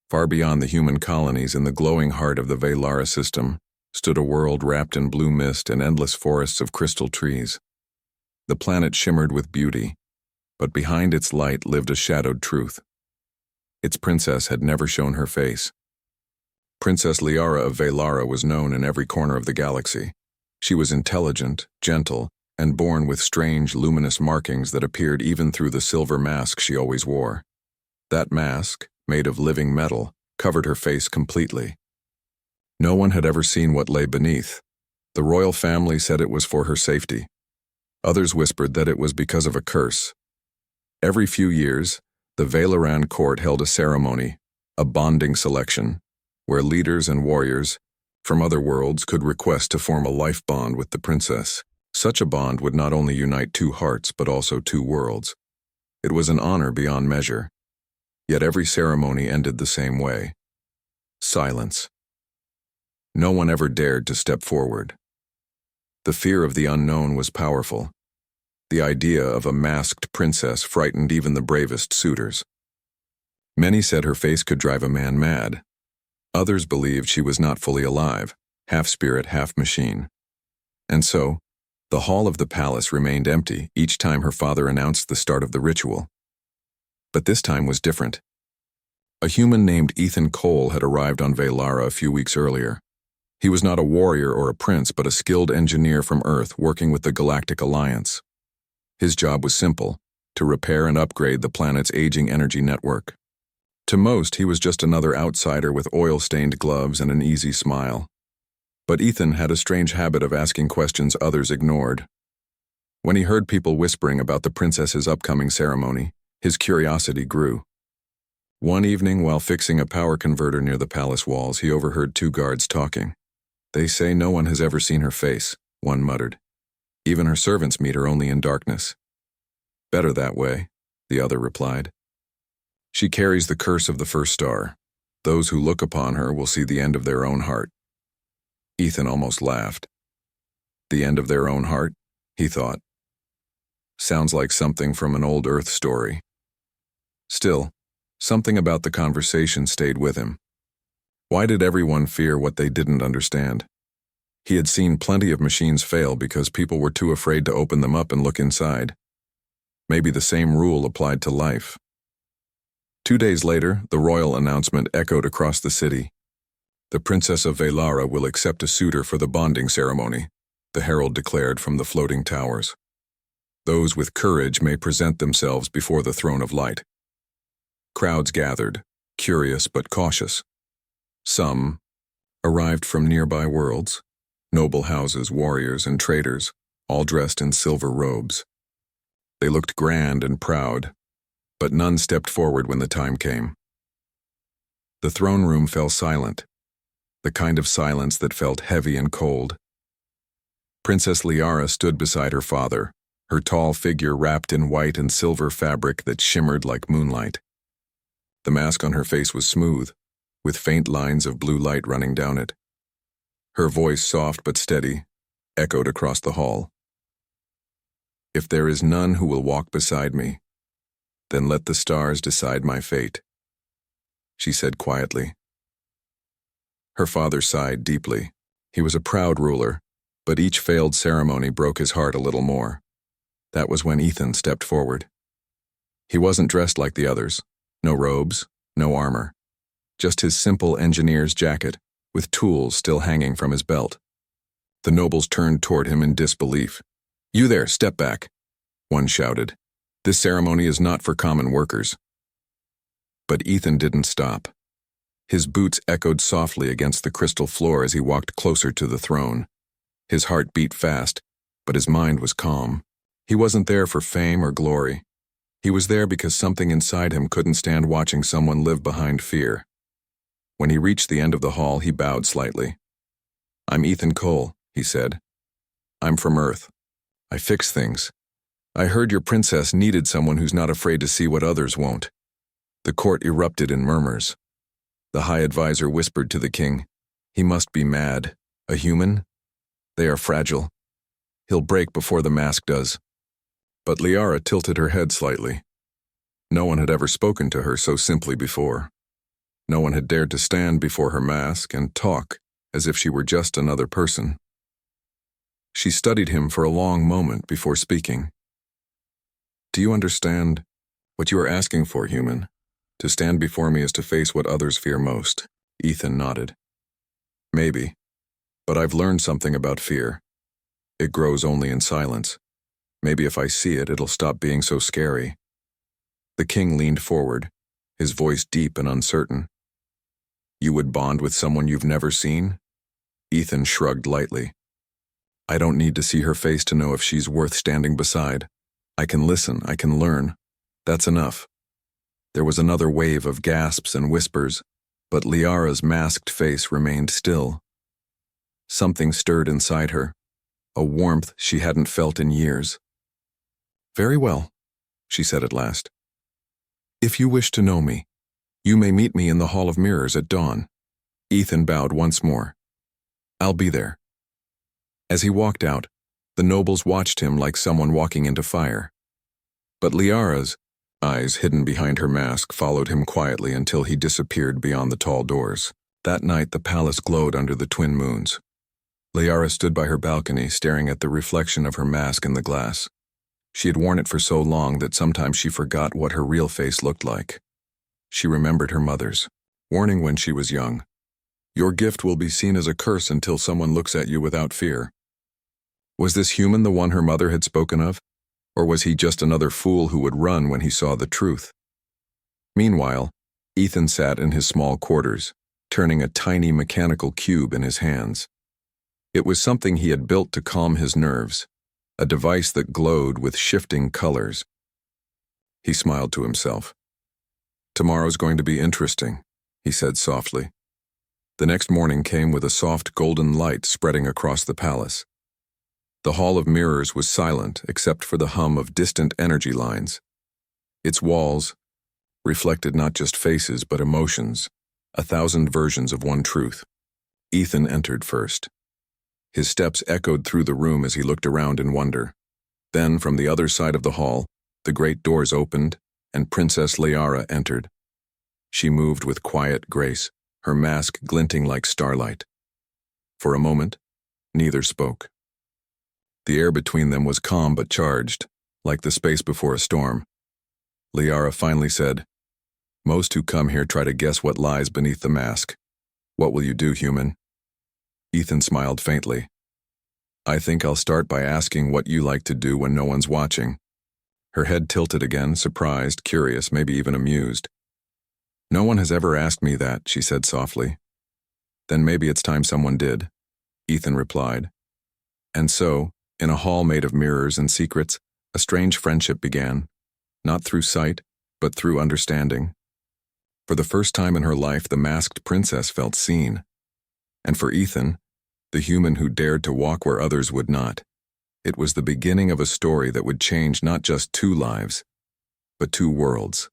Far beyond the human colonies in the glowing heart of the Velara system stood a world wrapped in blue mist and endless forests of crystal trees. The planet shimmered with beauty, but behind its light lived a shadowed truth. Its princess had never shown her face. Princess Liara of Velara was known in every corner of the galaxy. She was intelligent, gentle, and born with strange, luminous markings that appeared even through the silver mask she always wore. That mask, made of living metal, covered her face completely. No one had ever seen what lay beneath. The royal family said it was for her safety. Others whispered that it was because of a curse. Every few years, the Velaran court held a ceremony, a bonding selection, where leaders and warriors from other worlds could request to form a life bond with the princess. Such a bond would not only unite two hearts but also two worlds. It was an honor beyond measure. Yet every ceremony ended the same way. Silence. No one ever dared to step forward. The fear of the unknown was powerful. The idea of a masked princess frightened even the bravest suitors. Many said her face could drive a man mad. Others believed she was not fully alive, half spirit, half machine. And so, the hall of the palace remained empty each time her father announced the start of the ritual. But this time was different. A human named Ethan Cole had arrived on Velara a few weeks earlier. He was not a warrior or a prince, but a skilled engineer from Earth working with the Galactic Alliance. His job was simple: to repair and upgrade the planet's aging energy network. To most, he was just another outsider with oil-stained gloves and an easy smile. But Ethan had a strange habit of asking questions others ignored. When he heard people whispering about the princess's upcoming ceremony, his curiosity grew. One evening, while fixing a power converter near the palace walls, he overheard two guards talking. "They say no one has ever seen her face," one muttered. "Even her servants meet her only in darkness." "Better that way," the other replied. "She carries the curse of the first star. Those who look upon her will see the end of their own heart." Ethan almost laughed. The end of their own heart, he thought. Sounds like something from an old Earth story. Still, something about the conversation stayed with him. Why did everyone fear what they didn't understand? He had seen plenty of machines fail because people were too afraid to open them up and look inside. Maybe the same rule applied to life. 2 days later, the royal announcement echoed across the city. "The Princess of Velara will accept a suitor for the bonding ceremony," the herald declared from the floating towers. "Those with courage may present themselves before the throne of light." Crowds gathered, curious but cautious. Some arrived from nearby worlds, noble houses, warriors, and traders, all dressed in silver robes. They looked grand and proud, but none stepped forward when the time came. The throne room fell silent, the kind of silence that felt heavy and cold. Princess Liara stood beside her father, her tall figure wrapped in white and silver fabric that shimmered like moonlight. The mask on her face was smooth, with faint lines of blue light running down it. Her voice, soft but steady, echoed across the hall. "If there is none who will walk beside me, then let the stars decide my fate," she said quietly. Her father sighed deeply. He was a proud ruler, but each failed ceremony broke his heart a little more. That was when Ethan stepped forward. He wasn't dressed like the others. No robes, no armor. Just his simple engineer's jacket, with tools still hanging from his belt. The nobles turned toward him in disbelief. "You there, step back," one shouted. "This ceremony is not for common workers." But Ethan didn't stop. His boots echoed softly against the crystal floor as he walked closer to the throne. His heart beat fast, but his mind was calm. He wasn't there for fame or glory. He was there because something inside him couldn't stand watching someone live behind fear. When he reached the end of the hall, he bowed slightly. "I'm Ethan Cole," he said. "I'm from Earth. I fix things. I heard your princess needed someone who's not afraid to see what others won't." The court erupted in murmurs. The High Advisor whispered to the king, "He must be mad. A human? They are fragile. He'll break before the mask does." But Liara tilted her head slightly. No one had ever spoken to her so simply before. No one had dared to stand before her mask and talk as if she were just another person. She studied him for a long moment before speaking. "Do you understand what you are asking for, human? To stand before me is to face what others fear most." Ethan nodded. "Maybe, but I've learned something about fear. It grows only in silence. Maybe if I see it, it'll stop being so scary." The king leaned forward, his voice deep and uncertain. "You would bond with someone you've never seen?" Ethan shrugged lightly. "I don't need to see her face to know if she's worth standing beside. I can listen, I can learn. That's enough." There was another wave of gasps and whispers, but Liara's masked face remained still. Something stirred inside her, a warmth she hadn't felt in years. "Very well," she said at last. "If you wish to know me, you may meet me in the Hall of Mirrors at dawn." Ethan bowed once more. "I'll be there." As he walked out, the nobles watched him like someone walking into fire. But Liara's eyes, hidden behind her mask, followed him quietly until he disappeared beyond the tall doors. That night, the palace glowed under the twin moons. Liara stood by her balcony, staring at the reflection of her mask in the glass. She had worn it for so long that sometimes she forgot what her real face looked like. She remembered her mother's warning when she was young. "Your gift will be seen as a curse until someone looks at you without fear." Was this human the one her mother had spoken of? Or was he just another fool who would run when he saw the truth? Meanwhile, Ethan sat in his small quarters, turning a tiny mechanical cube in his hands. It was something he had built to calm his nerves, a device that glowed with shifting colors. He smiled to himself. "Tomorrow's going to be interesting," he said softly. The next morning came with a soft golden light spreading across the palace. The Hall of Mirrors was silent except for the hum of distant energy lines. Its walls reflected not just faces but emotions, 1,000 versions of one truth. Ethan entered first. His steps echoed through the room as he looked around in wonder. Then, from the other side of the hall, the great doors opened, and Princess Liara entered. She moved with quiet grace, her mask glinting like starlight. For a moment, neither spoke. The air between them was calm but charged, like the space before a storm. Liara finally said, "Most who come here try to guess what lies beneath the mask. What will you do, human?" Ethan smiled faintly. "I think I'll start by asking what you like to do when no one's watching." Her head tilted again, surprised, curious, maybe even amused. "No one has ever asked me that," she said softly. "Then maybe it's time someone did," Ethan replied. And so, in a hall made of mirrors and secrets, a strange friendship began, not through sight, but through understanding. For the first time in her life, the masked princess felt seen. And for Ethan, the human who dared to walk where others would not, it was the beginning of a story that would change not just 2 lives, but 2 worlds.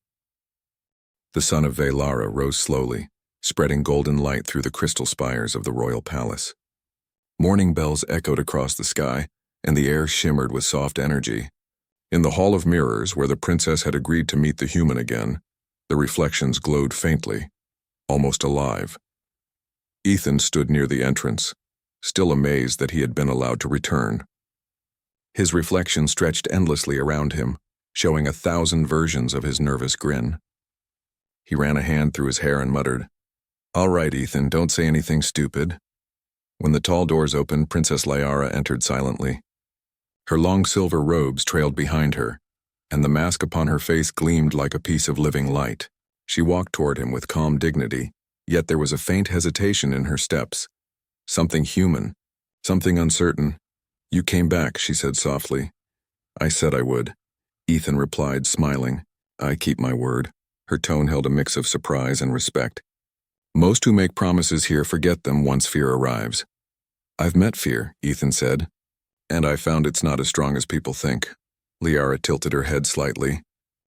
The sun of Velara rose slowly, spreading golden light through the crystal spires of the royal palace. Morning bells echoed across the sky, and the air shimmered with soft energy. In the Hall of Mirrors, where the princess had agreed to meet the human again, the reflections glowed faintly, almost alive. Ethan stood near the entrance, still amazed that he had been allowed to return. His reflection stretched endlessly around him, showing 1,000 versions of his nervous grin. He ran a hand through his hair and muttered, "All right, Ethan, don't say anything stupid." When the tall doors opened, Princess Liara entered silently. Her long silver robes trailed behind her, and the mask upon her face gleamed like a piece of living light. She walked toward him with calm dignity, yet there was a faint hesitation in her steps. Something human, something uncertain. "You came back," she said softly. "I said I would," Ethan replied, smiling. "I keep my word." Her tone held a mix of surprise and respect. "Most who make promises here forget them once fear arrives." "I've met fear," Ethan said, "and I found it's not as strong as people think." Liara tilted her head slightly,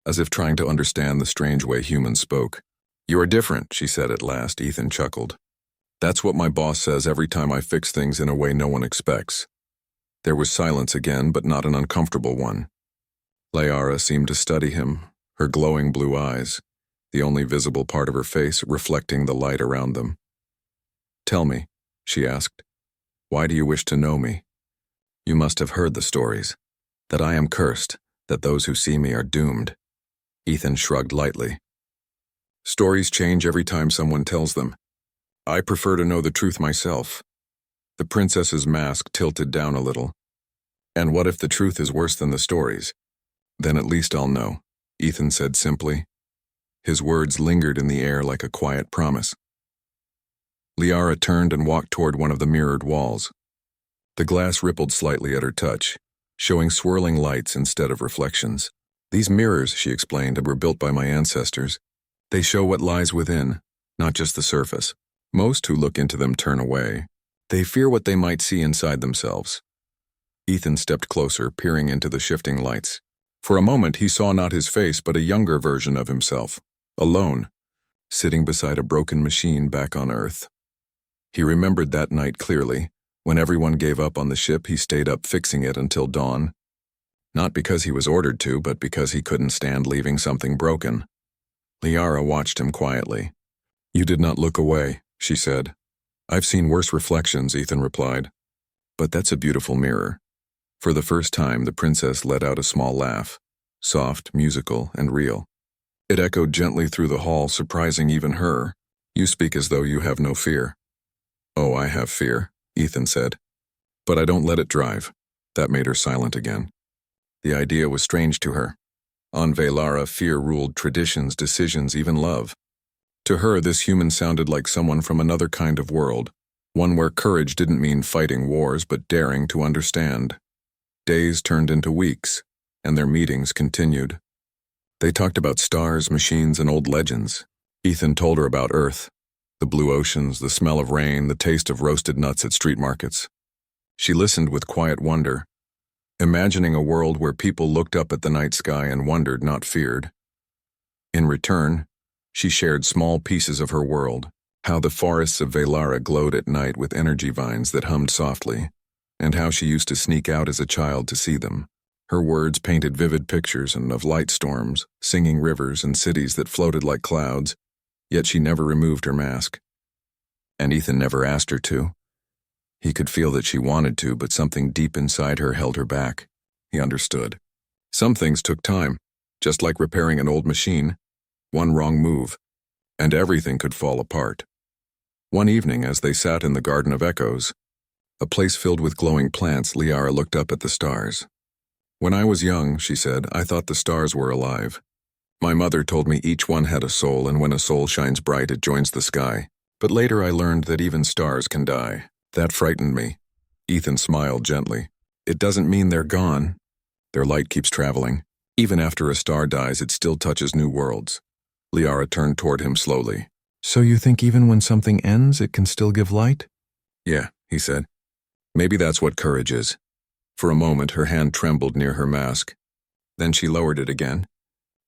as if trying to understand the strange way humans spoke. "You are different," she said at last. Ethan chuckled. "That's what my boss says every time I fix things in a way no one expects." There was silence again, but not an uncomfortable one. Liara seemed to study him, her glowing blue eyes, the only visible part of her face reflecting the light around them. "Tell me," she asked, "why do you wish to know me? You must have heard the stories, that I am cursed, that those who see me are doomed." Ethan shrugged lightly. "Stories change every time someone tells them. I prefer to know the truth myself." The princess's mask tilted down a little. "And what if the truth is worse than the stories? Then at least I'll know," Ethan said simply. His words lingered in the air like a quiet promise. Liara turned and walked toward one of the mirrored walls. The glass rippled slightly at her touch, showing swirling lights instead of reflections. "These mirrors," she explained, "were built by my ancestors. They show what lies within, not just the surface. Most who look into them turn away. They fear what they might see inside themselves." Ethan stepped closer, peering into the shifting lights. For a moment he saw not his face but a younger version of himself, alone, sitting beside a broken machine back on Earth. He remembered that night clearly. When everyone gave up on the ship, he stayed up fixing it until dawn. Not because he was ordered to, but because he couldn't stand leaving something broken. Liara watched him quietly. "You did not look away," she said. "I've seen worse reflections," Ethan replied. "But that's a beautiful mirror." For the first time, the princess let out a small laugh, soft, musical, and real. It echoed gently through the hall, surprising even her. "You speak as though you have no fear." "Oh, I have fear," Ethan said. "But I don't let it drive." That made her silent again. The idea was strange to her. On Velara, fear ruled traditions, decisions, even love. To her, this human sounded like someone from another kind of world, one where courage didn't mean fighting wars but daring to understand. Days turned into weeks, and their meetings continued. They talked about stars, machines, and old legends. Ethan told her about Earth, the blue oceans, the smell of rain, the taste of roasted nuts at street markets. She listened with quiet wonder, imagining a world where people looked up at the night sky and wondered, not feared. In return, she shared small pieces of her world, how the forests of Velara glowed at night with energy vines that hummed softly, and how she used to sneak out as a child to see them. Her words painted vivid pictures of light storms, singing rivers, and cities that floated like clouds, yet she never removed her mask. And Ethan never asked her to. He could feel that she wanted to, but something deep inside her held her back. He understood. Some things took time, just like repairing an old machine. One wrong move, and everything could fall apart. One evening, as they sat in the Garden of Echoes, a place filled with glowing plants, Liara looked up at the stars. "When I was young," she said, "I thought the stars were alive. My mother told me each one had a soul, and when a soul shines bright, it joins the sky. But later I learned that even stars can die. That frightened me." Ethan smiled gently. "It doesn't mean they're gone. Their light keeps traveling. Even after a star dies, it still touches new worlds." Liara turned toward him slowly. "So you think even when something ends, it can still give light?" "Yeah," he said. "Maybe that's what courage is." For a moment, her hand trembled near her mask. Then she lowered it again.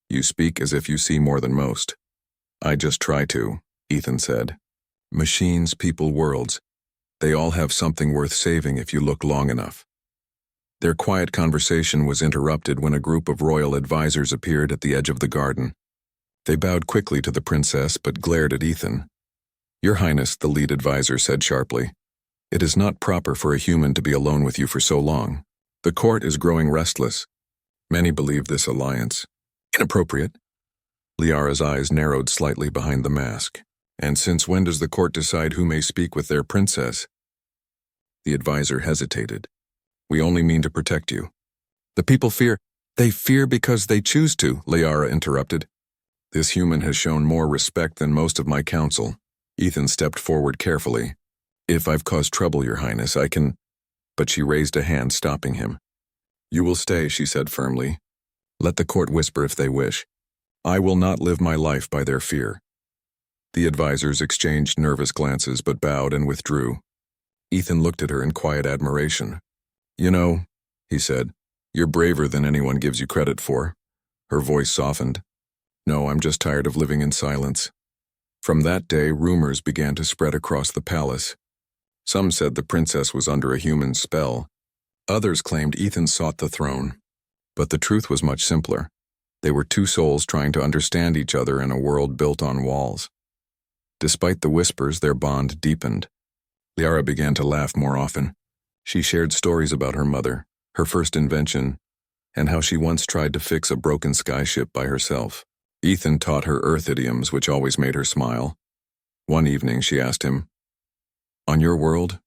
"You speak as if you see more than most." "I just try to," Ethan said. "Machines, people, worlds. They all have something worth saving if you look long enough." Their quiet conversation was interrupted when a group of royal advisors appeared at the edge of the garden. They bowed quickly to the princess but glared at Ethan. "Your Highness," the lead advisor said sharply, "it is not proper for a human to be alone with you for so long. The court is growing restless. Many believe this alliance inappropriate." Liara's eyes narrowed slightly behind the mask. "And since when does the court decide who may speak with their princess?" The advisor hesitated. "We only mean to protect you." "The people fear." "They fear because they choose to," Liara interrupted. "This human has shown more respect than most of my council." Ethan stepped forward carefully. "If I've caused trouble, Your Highness, I can—" But she raised a hand, stopping him. "You will stay," she said firmly. "Let the court whisper if they wish. I will not live my life by their fear." The advisors exchanged nervous glances but bowed and withdrew. Ethan looked at her in quiet admiration. "You know," he said, "you're braver than anyone gives you credit for." Her voice softened. "No, I'm just tired of living in silence." From that day, rumors began to spread across the palace. Some said the princess was under a human spell. Others claimed Ethan sought the throne. But the truth was much simpler. They were two souls trying to understand each other in a world built on walls. Despite the whispers, their bond deepened. Liara began to laugh more often. She shared stories about her mother, her first invention, and how she once tried to fix a broken skyship by herself. Ethan taught her Earth idioms, which always made her smile. One evening, she asked him, "On your world,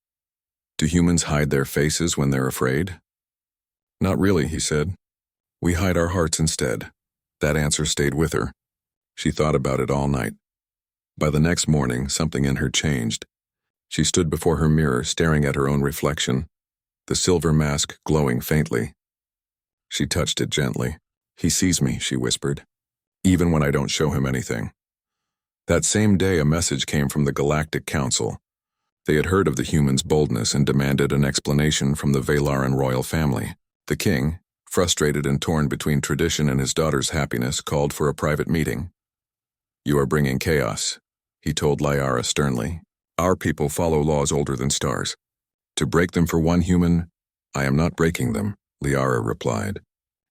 do humans hide their faces when they're afraid?" "Not really," he said. "We hide our hearts instead." That answer stayed with her. She thought about it all night. By the next morning, something in her changed. She stood before her mirror, staring at her own reflection, the silver mask glowing faintly. She touched it gently. "He sees me," she whispered, "even when I don't show him anything." That same day, a message came from the Galactic Council. They had heard of the humans' boldness and demanded an explanation from the Velaran royal family. The king, frustrated and torn between tradition and his daughter's happiness, called for a private meeting. "You are bringing chaos," he told Liara sternly. "Our people follow laws older than stars. To break them for one human, I am not breaking them," Liara replied.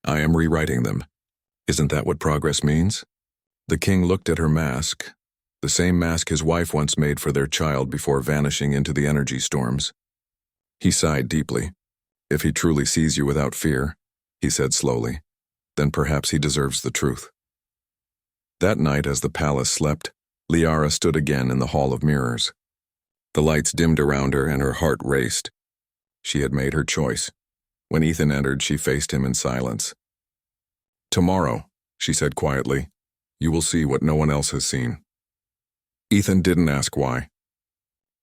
"I am rewriting them. Isn't that what progress means?" The king looked at her mask, the same mask his wife once made for their child before vanishing into the energy storms. He sighed deeply. "If he truly sees you without fear," he said slowly, "then perhaps he deserves the truth." That night, as the palace slept, Liara stood again in the Hall of Mirrors. The lights dimmed around her and her heart raced. She had made her choice. When Ethan entered, she faced him in silence. "Tomorrow," she said quietly, "you will see what no one else has seen." Ethan didn't ask why.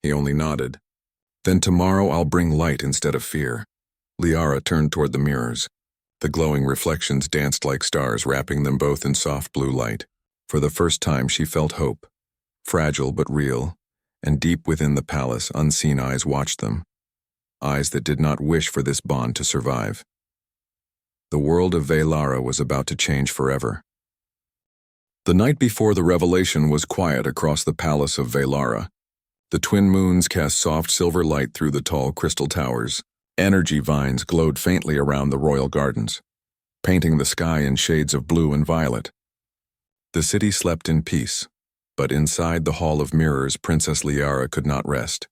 He only nodded. "Then tomorrow I'll bring light instead of fear." Liara turned toward the mirrors. The glowing reflections danced like stars, wrapping them both in soft blue light. For the first time she felt hope, fragile but real, and deep within the palace unseen eyes watched them. Eyes that did not wish for this bond to survive. The world of Velara was about to change forever. The night before the revelation was quiet across the palace of Velara. The twin moons cast soft silver light through the tall crystal towers. Energy vines glowed faintly around the royal gardens, painting the sky in shades of blue and violet. The city slept in peace, but inside the Hall of Mirrors, Princess Liara could not rest.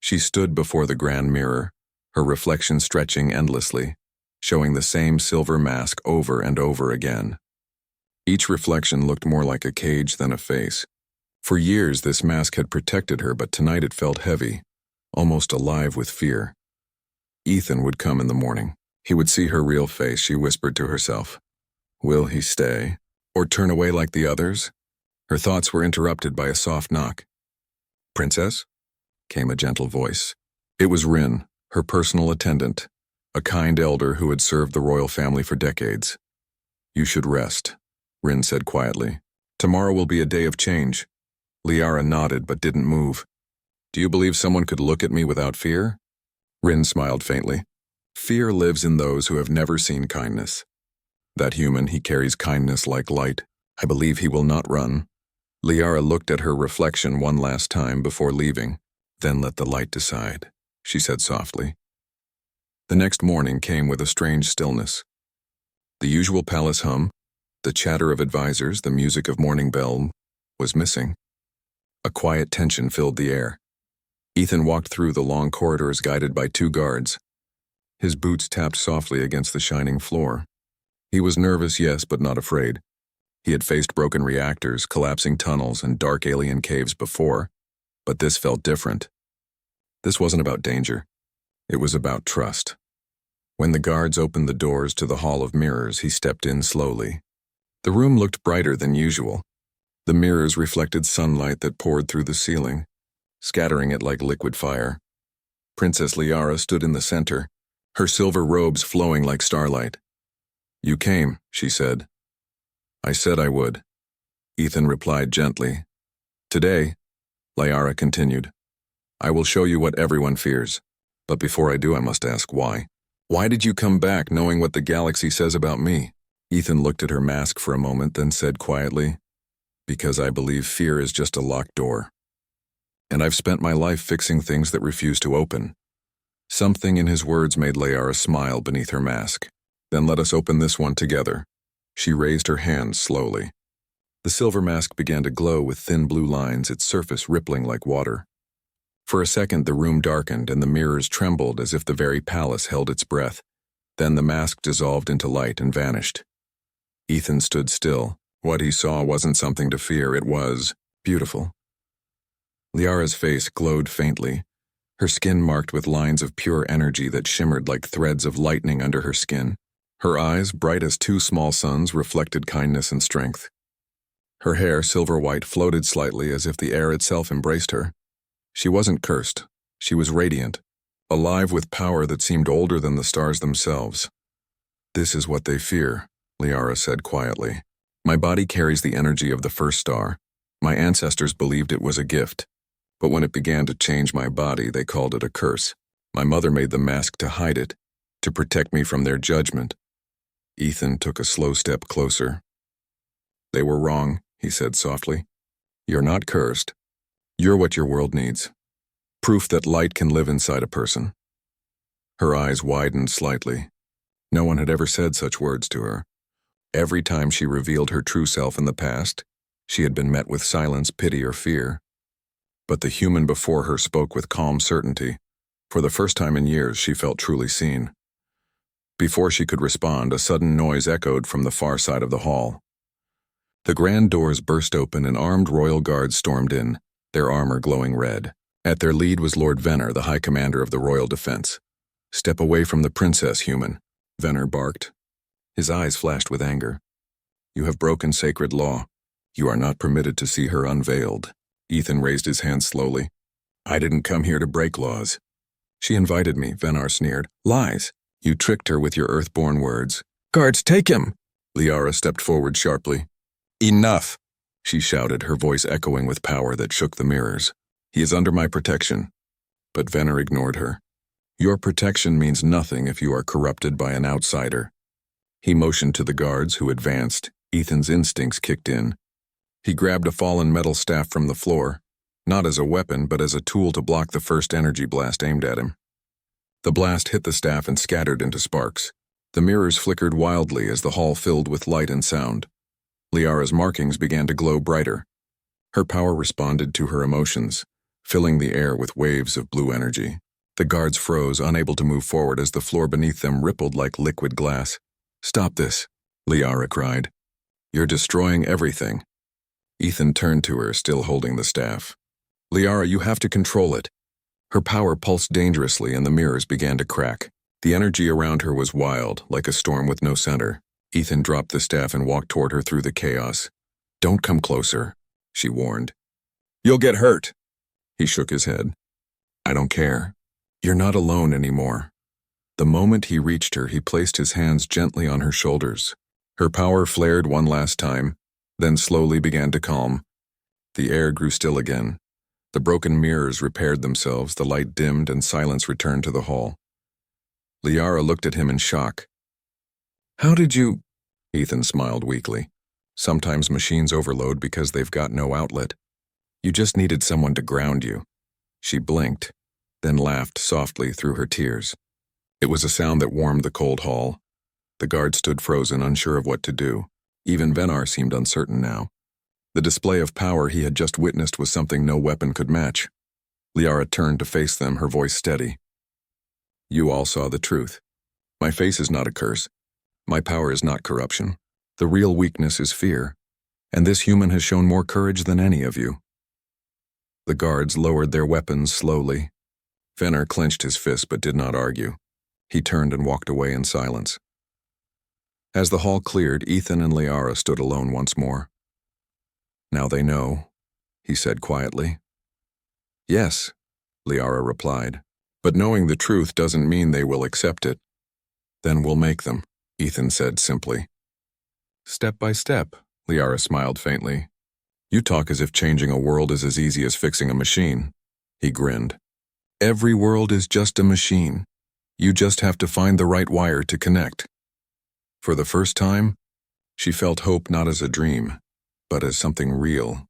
She stood before the grand mirror, her reflection stretching endlessly, showing the same silver mask over and over again. Each reflection looked more like a cage than a face. For years this mask had protected her, but tonight it felt heavy, almost alive with fear. Ethan would come in the morning. He would see her real face, she whispered to herself. Will he stay? Or turn away like the others? Her thoughts were interrupted by a soft knock. "Princess?" came a gentle voice. It was Rin, her personal attendant, a kind elder who had served the royal family for decades. "You should rest," Rin said quietly. "Tomorrow will be a day of change." Liara nodded but didn't move. "Do you believe someone could look at me without fear?" Rin smiled faintly. "Fear lives in those who have never seen kindness. That human, he carries kindness like light. I believe he will not run." Liara looked at her reflection one last time before leaving. "Then let the light decide," she said softly. The next morning came with a strange stillness. The usual palace hum, the chatter of advisors, the music of morning bell, was missing. A quiet tension filled the air. Ethan walked through the long corridors guided by 2 guards. His boots tapped softly against the shining floor. He was nervous, yes, but not afraid. He had faced broken reactors, collapsing tunnels, and dark alien caves before, but this felt different. This wasn't about danger. It was about trust. When the guards opened the doors to the Hall of Mirrors, he stepped in slowly. The room looked brighter than usual. The mirrors reflected sunlight that poured through the ceiling, scattering it like liquid fire. Princess Liara stood in the center, her silver robes flowing like starlight. "You came," she said. "I said I would," Ethan replied gently. "Today," Liara continued, "I will show you what everyone fears. But before I do, I must ask why. Why did you come back knowing what the galaxy says about me?" Ethan looked at her mask for a moment, then said quietly, "Because I believe fear is just a locked door. And I've spent my life fixing things that refuse to open." Something in his words made Liara smile beneath her mask. "Then let us open this one together." She raised her hands slowly. The silver mask began to glow with thin blue lines, its surface rippling like water. For a second, the room darkened and the mirrors trembled as if the very palace held its breath. Then the mask dissolved into light and vanished. Ethan stood still. What he saw wasn't something to fear, it was beautiful. Liara's face glowed faintly, her skin marked with lines of pure energy that shimmered like threads of lightning under her skin. Her eyes, bright as two small suns, reflected kindness and strength. Her hair, silver white, floated slightly as if the air itself embraced her. She wasn't cursed. She was radiant, alive with power that seemed older than the stars themselves. "This is what they fear," Liara said quietly. "My body carries the energy of the first star. My ancestors believed it was a gift. But when it began to change my body, they called it a curse. My mother made the mask to hide it, to protect me from their judgment." Ethan took a slow step closer. "They were wrong," he said softly. "You're not cursed. You're what your world needs. Proof that light can live inside a person." Her eyes widened slightly. No one had ever said such words to her. Every time she revealed her true self in the past, she had been met with silence, pity, or fear. But the human before her spoke with calm certainty. For the first time in years, she felt truly seen. Before she could respond, a sudden noise echoed from the far side of the hall. The grand doors burst open and armed royal guards stormed in, their armor glowing red. At their lead was Lord Venner, the High Commander of the Royal Defense. "Step away from the princess, human," Venner barked. His eyes flashed with anger. "You have broken sacred law. You are not permitted to see her unveiled." Ethan raised his hand slowly. "I didn't come here to break laws." "She invited me," Venner sneered. "Lies. You tricked her with your earthborn words." "Guards, take him!" Liara stepped forward sharply. "Enough!" she shouted, her voice echoing with power that shook the mirrors. "He is under my protection." But Venner ignored her. "Your protection means nothing if you are corrupted by an outsider." He motioned to the guards, who advanced. Ethan's instincts kicked in. He grabbed a fallen metal staff from the floor, not as a weapon but as a tool to block the first energy blast aimed at him. The blast hit the staff and scattered into sparks. The mirrors flickered wildly as the hall filled with light and sound. Liara's markings began to glow brighter. Her power responded to her emotions, filling the air with waves of blue energy. The guards froze, unable to move forward as the floor beneath them rippled like liquid glass. "Stop this," Liara cried. "You're destroying everything." Ethan turned to her, still holding the staff. "Liara, you have to control it." Her power pulsed dangerously and the mirrors began to crack. The energy around her was wild, like a storm with no center. Ethan dropped the staff and walked toward her through the chaos. "Don't come closer," she warned. "You'll get hurt." He shook his head. "I don't care. You're not alone anymore." The moment he reached her, he placed his hands gently on her shoulders. Her power flared one last time, then slowly began to calm. The air grew still again. The broken mirrors repaired themselves, the light dimmed, and silence returned to the hall. Liara looked at him in shock. "How did you—" Ethan smiled weakly. "Sometimes machines overload because they've got no outlet. You just needed someone to ground you." She blinked, then laughed softly through her tears. It was a sound that warmed the cold hall. The guard stood frozen, unsure of what to do. Even Venner seemed uncertain now. The display of power he had just witnessed was something no weapon could match. Liara turned to face them, her voice steady. "You all saw the truth. My face is not a curse. My power is not corruption. The real weakness is fear. And this human has shown more courage than any of you." The guards lowered their weapons slowly. Venner clenched his fist but did not argue. He turned and walked away in silence. As the hall cleared, Ethan and Liara stood alone once more. "Now they know," he said quietly. "Yes," Liara replied. "But knowing the truth doesn't mean they will accept it." "Then we'll make them," Ethan said simply. "Step by step," Liara smiled faintly. "You talk as if changing a world is as easy as fixing a machine." He grinned. "Every world is just a machine. You just have to find the right wire to connect." For the first time, she felt hope not as a dream, but as something real,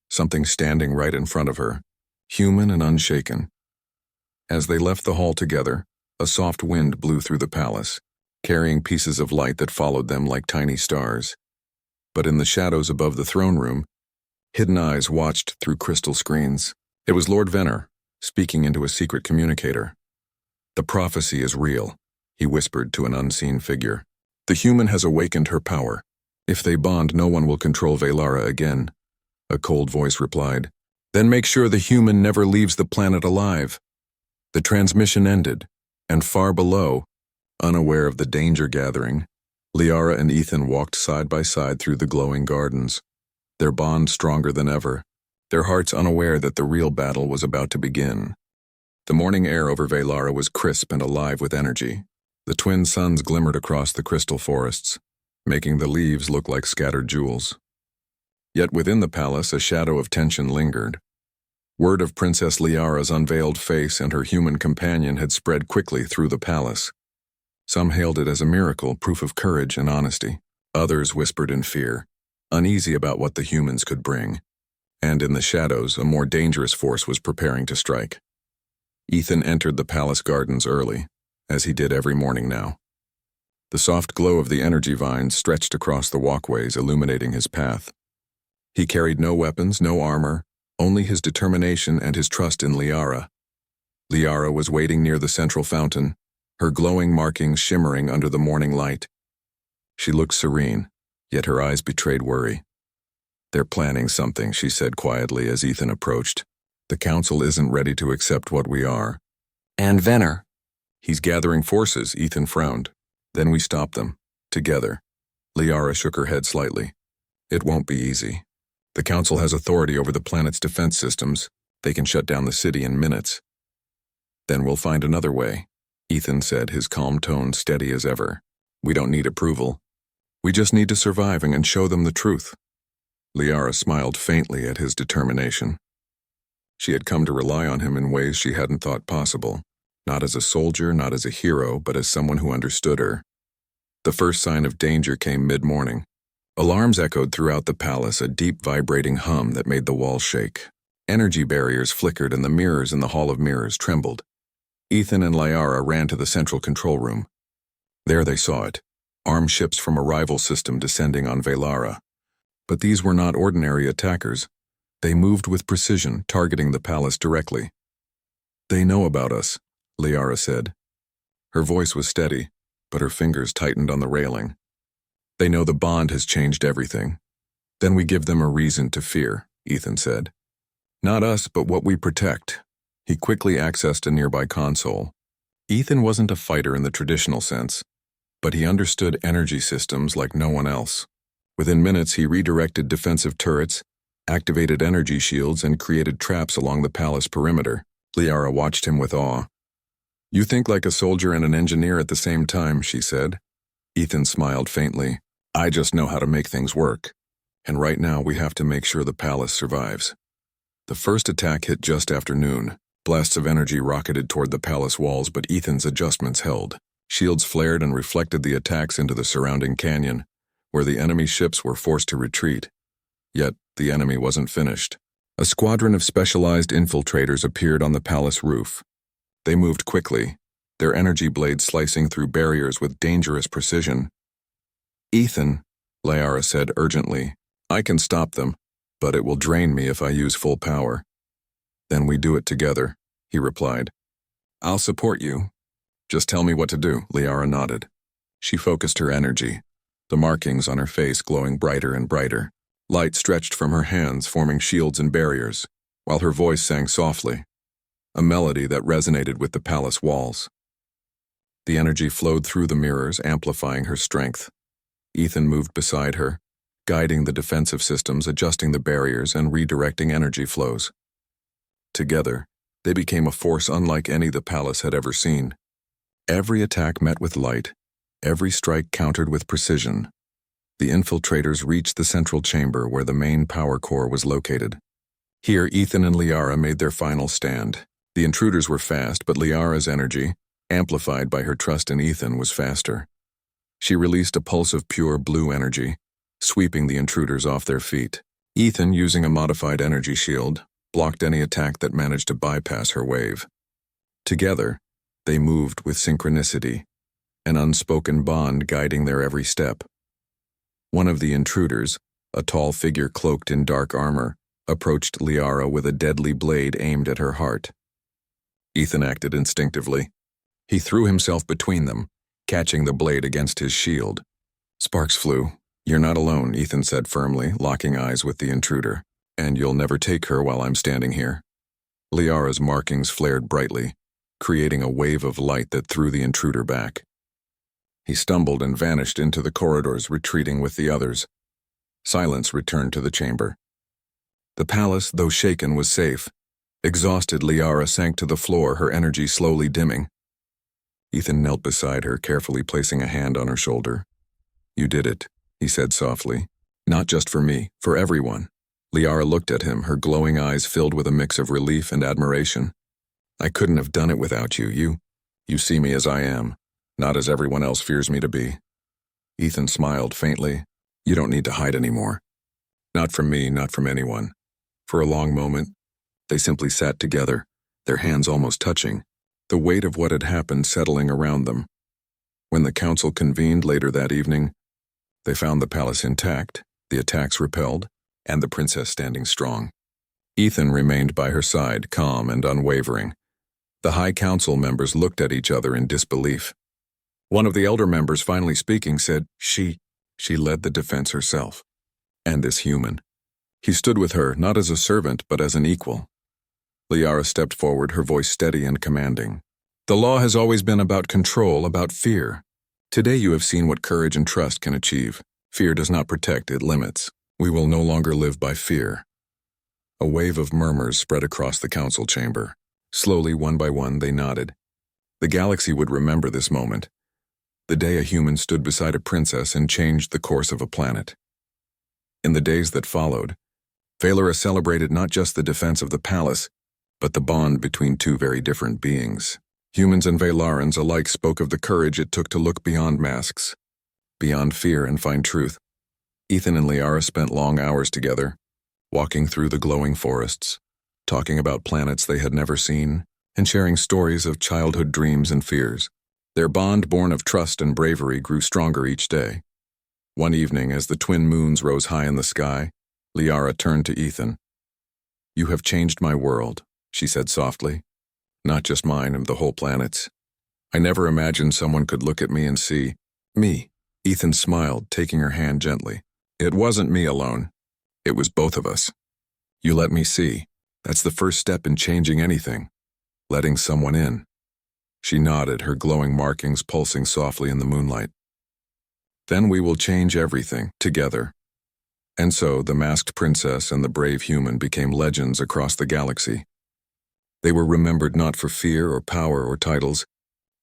something standing right in front of her, human and unshaken. As they left the hall together, a soft wind blew through the palace. carrying pieces of light that followed them like tiny stars. But in the shadows above the throne room, hidden eyes watched through crystal screens. It was Lord Venner, speaking into a secret communicator. "The prophecy is real," he whispered to an unseen figure. "The human has awakened her power. If they bond, no one will control Velara again." A cold voice replied, "Then make sure the human never leaves the planet alive." The transmission ended, and far below, unaware of the danger gathering, Liara and Ethan walked side by side through the glowing gardens, their bond stronger than ever, their hearts unaware that the real battle was about to begin. The morning air over Velara was crisp and alive with energy. The twin suns glimmered across the crystal forests, making the leaves look like scattered jewels. Yet within the palace, a shadow of tension lingered. Word of Princess Liara's unveiled face and her human companion had spread quickly through the palace. Some hailed it as a miracle, proof of courage and honesty. Others whispered in fear, uneasy about what the humans could bring. And in the shadows, a more dangerous force was preparing to strike. Ethan entered the palace gardens early, as he did every morning now. The soft glow of the energy vines stretched across the walkways, illuminating his path. He carried no weapons, no armor, only his determination and his trust in Liara. Liara was waiting near the central fountain, her glowing markings shimmering under the morning light. She looked serene, yet her eyes betrayed worry. "They're planning something," she said quietly as Ethan approached. "The council isn't ready to accept what we are." "And Venner?" "He's gathering forces," Ethan frowned. "Then we stop them, together." Liara shook her head slightly. "It won't be easy. The council has authority over the planet's defense systems. They can shut down the city in minutes." "Then we'll find another way," Ethan said, his calm tone steady as ever. "We don't need approval. We just need to survive and show them the truth." Liara smiled faintly at his determination. She had come to rely on him in ways she hadn't thought possible, not as a soldier, not as a hero, but as someone who understood her. The first sign of danger came mid-morning. Alarms echoed throughout the palace, a deep vibrating hum that made the walls shake. Energy barriers flickered and the mirrors in the Hall of Mirrors trembled. Ethan and Liara ran to the central control room. There they saw it, armed ships from a rival system descending on Velara. But these were not ordinary attackers. They moved with precision, targeting the palace directly. "They know about us," Liara said. Her voice was steady, but her fingers tightened on the railing. "They know the bond has changed everything. Then we give them a reason to fear," Ethan said. "Not us, but what we protect." He quickly accessed a nearby console. Ethan wasn't a fighter in the traditional sense, but he understood energy systems like no one else. Within minutes, he redirected defensive turrets, activated energy shields, and created traps along the palace perimeter. Liara watched him with awe. "You think like a soldier and an engineer at the same time," she said. Ethan smiled faintly. "I just know how to make things work. And right now, we have to make sure the palace survives." The first attack hit just after noon. Blasts of energy rocketed toward the palace walls, but Ethan's adjustments held. Shields flared and reflected the attacks into the surrounding canyon, where the enemy ships were forced to retreat. Yet, the enemy wasn't finished. A squadron of specialized infiltrators appeared on the palace roof. They moved quickly, their energy blades slicing through barriers with dangerous precision. "Ethan," Liara said urgently, "I can stop them, but it will drain me if I use full power." "Then we do it together," he replied. "I'll support you. Just tell me what to do," Liara nodded. She focused her energy, the markings on her face glowing brighter and brighter. Light stretched from her hands, forming shields and barriers, while her voice sang softly, a melody that resonated with the palace walls. The energy flowed through the mirrors, amplifying her strength. Ethan moved beside her, guiding the defensive systems, adjusting the barriers, and redirecting energy flows. Together, they became a force unlike any the palace had ever seen. Every attack met with light, every strike countered with precision. The infiltrators reached the central chamber where the main power core was located. Here, Ethan and Liara made their final stand. The intruders were fast, but Liara's energy, amplified by her trust in Ethan, was faster. She released a pulse of pure blue energy, sweeping the intruders off their feet. Ethan, using a modified energy shield, blocked any attack that managed to bypass her wave. Together, they moved with synchronicity, an unspoken bond guiding their every step. One of the intruders, a tall figure cloaked in dark armor, approached Liara with a deadly blade aimed at her heart. Ethan acted instinctively. He threw himself between them, catching the blade against his shield. Sparks flew. "You're not alone," Ethan said firmly, locking eyes with the intruder. "And you'll never take her while I'm standing here." Liara's markings flared brightly, creating a wave of light that threw the intruder back. He stumbled and vanished into the corridors, retreating with the others. Silence returned to the chamber. The palace, though shaken, was safe. Exhausted, Liara sank to the floor, her energy slowly dimming. Ethan knelt beside her, carefully placing a hand on her shoulder. "You did it," he said softly. "Not just for me, for everyone." Liara looked at him, her glowing eyes filled with a mix of relief and admiration. "I couldn't have done it without you. You see me as I am, not as everyone else fears me to be." Ethan smiled faintly. "You don't need to hide anymore. Not from me, not from anyone." For a long moment, they simply sat together, their hands almost touching, the weight of what had happened settling around them. When the council convened later that evening, they found the palace intact, the attacks repelled, and the princess standing strong. Ethan remained by her side, calm and unwavering. The High Council members looked at each other in disbelief. One of the elder members, finally speaking, said, She led the defense herself. And this human. He stood with her, not as a servant, but as an equal." Liara stepped forward, her voice steady and commanding. "The law has always been about control, about fear. Today you have seen what courage and trust can achieve. Fear does not protect, it limits. We will no longer live by fear." A wave of murmurs spread across the council chamber. Slowly, one by one, they nodded. The galaxy would remember this moment, the day a human stood beside a princess and changed the course of a planet. In the days that followed, Valera celebrated not just the defense of the palace, but the bond between two very different beings. Humans and Valarans alike spoke of the courage it took to look beyond masks, beyond fear, and find truth. Ethan and Liara spent long hours together, walking through the glowing forests, talking about planets they had never seen, and sharing stories of childhood dreams and fears. Their bond, born of trust and bravery, grew stronger each day. One evening, as the twin moons rose high in the sky, Liara turned to Ethan. "You have changed my world," she said softly. "Not just mine, of the whole planet's. I never imagined someone could look at me and see me." Ethan smiled, taking her hand gently. "It wasn't me alone. It was both of us. You let me see. That's the first step in changing anything. Letting someone in." She nodded, her glowing markings pulsing softly in the moonlight. "Then we will change everything, together." And so the masked princess and the brave human became legends across the galaxy. They were remembered not for fear or power or titles,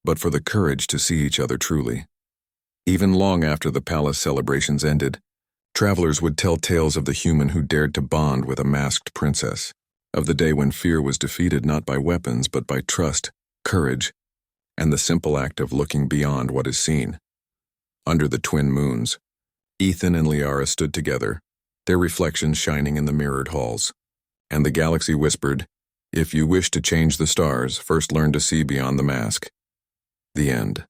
but for the courage to see each other truly. Even long after the palace celebrations ended, travelers would tell tales of the human who dared to bond with a masked princess, of the day when fear was defeated not by weapons but by trust, courage, and the simple act of looking beyond what is seen. Under the twin moons, Ethan and Liara stood together, their reflections shining in the mirrored halls. And the galaxy whispered, "If you wish to change the stars, first learn to see beyond the mask." The end.